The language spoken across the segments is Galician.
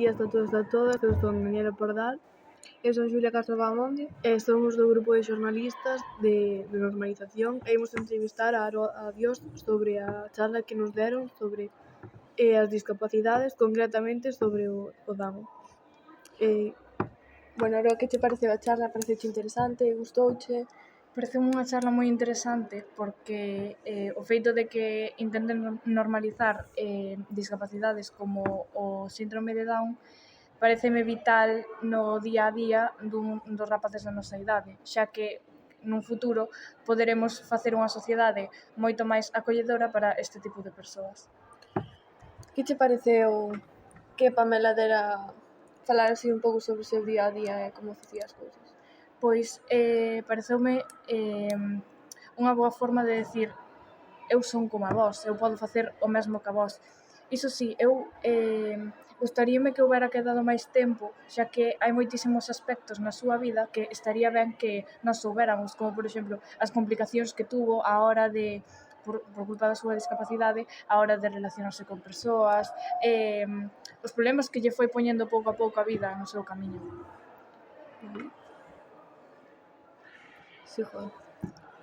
días a todas, eu son Daniela Pardal. Eu son Xulia Castro Bahamonde e somos do grupo de xornalistas de normalización e imos entrevistar a Dios sobre a charla que nos deron sobre as discapacidades, concretamente sobre o Down. Bueno, Aroa, que che pareceu a charla? Pareceche interesante? Gustouche? Parece unha charla moi interesante porque o feito de que intenten normalizar discapacidades como o síndrome de Down pareceme vital no día a día dos rapaces da nosa idade, xa que nun futuro poderemos facer unha sociedade moito máis acolledora para este tipo de persoas. Que che pareceu que Pamela dera falar así un pouco sobre o seu día a día e como facía as cousas? Pois pareceume unha boa forma de decir eu son como a vos, eu podo facer o mesmo que a vos. Iso si, eu gustaríame que houbera quedado máis tempo, xa que hai moitísimos aspectos na súa vida que estaría ben que nos soubéramos, como por exemplo as complicacións que tuvo á hora de por culpa da súa discapacidade, á hora de relacionarse con persoas, os problemas que lle foi poñendo pouco a pouco a vida no seu camiño. Sí, joder.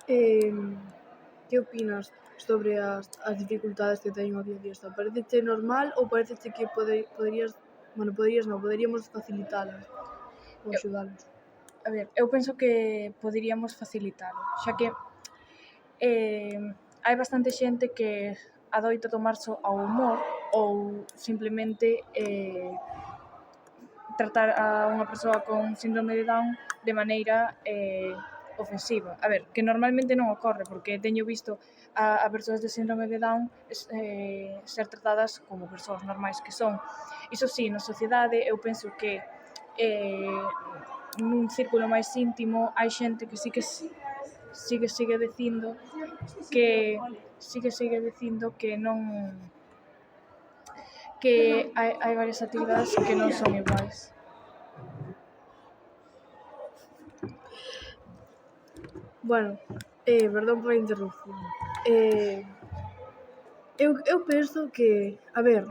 Que opinas sobre as dificultades que teñen o día a día? Paréceche normal ou paréceche que poderíamos facilitalas ou axudalos? A ver, eu penso que poderíamos facilitalo, xa que hai bastante xente que adoita tomarse ao humor ou simplemente tratar a unha persoa con síndrome de Down de maneira ofensiva. A ver, que normalmente non ocorre, porque teño visto a persoas de síndrome de Down ser tratadas como persoas normais que son. Iso sí, na sociedade eu penso que nun círculo máis íntimo hai xente que sigue dicindo que non que hai varias actividades que non son iguais. Bueno, perdón pola interrupción. Eu penso que, a ver,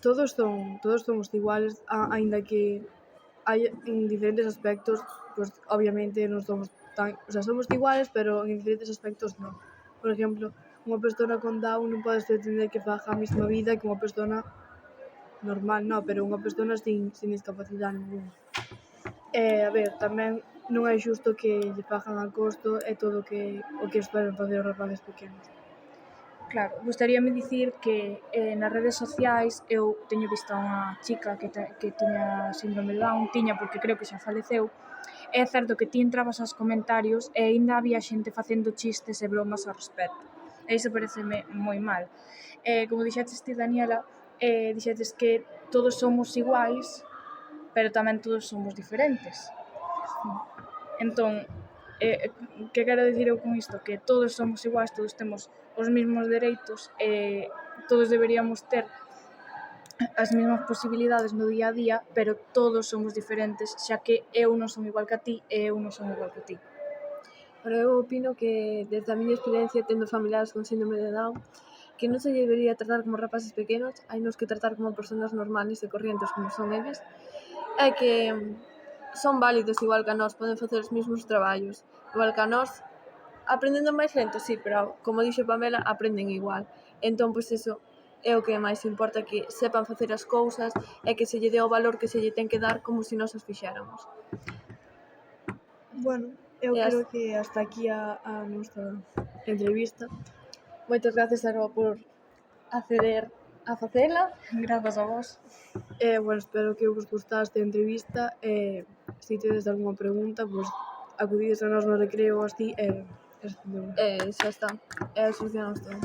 todos somos iguales, aínda que hai en diferentes aspectos, pues obviamente non somos somos iguales, pero en diferentes aspectos non. Por exemplo, unha persona con Down non podes pretender que faga a mesma vida que unha persona normal, non, pero unha persona sin discapacidade ninguna. A ver, tamén non é xusto que lle fagan acosto e todo o que esperan facer os rapaces pequenos. Claro, gustaríame dicir que nas redes sociais eu teño visto a unha chica que tiña síndrome de Down, porque creo que xa faleceu. É certo que ti entrabas aos comentarios e aínda había xente facendo chistes e bromas ao respecto. E iso pareceme moi mal. Como dixeches ti, Daniela, dixeches que todos somos iguais, pero tamén todos somos diferentes. Entón, que quero dicir eu con isto? Que todos somos iguais, todos temos os mesmos dereitos e todos deberíamos ter as mesmas posibilidades no día a día, pero todos somos diferentes, xa que eu non son igual que a ti e eu non son igual que a ti. Pero eu opino que, desde a miña experiencia tendo familiares con síndrome de Down, que non se debería tratar como rapaces pequenos, hainos que tratar como persoas normales e corrientes como son eles, e que son válidos igual que a nós, poden facer os mesmos traballos, igual que a nós, aprendendo máis lento, sí, pero como dixo Pamela, aprenden igual. Entón, pois eso é o que máis importa, que sepan facer as cousas e que se lle dé o valor que se lle ten que dar como se nós as fixéramos. Bueno, eu creo que hasta aquí a nosa entrevista. Moitas gracias, Aroa, por acceder a facela. Grazas a vos. Bueno, espero que vos gustaste a entrevista e se tedes algunha pregunta, pois acudides a nós no recreo así e respondemos. Xa está, solucionamos todo.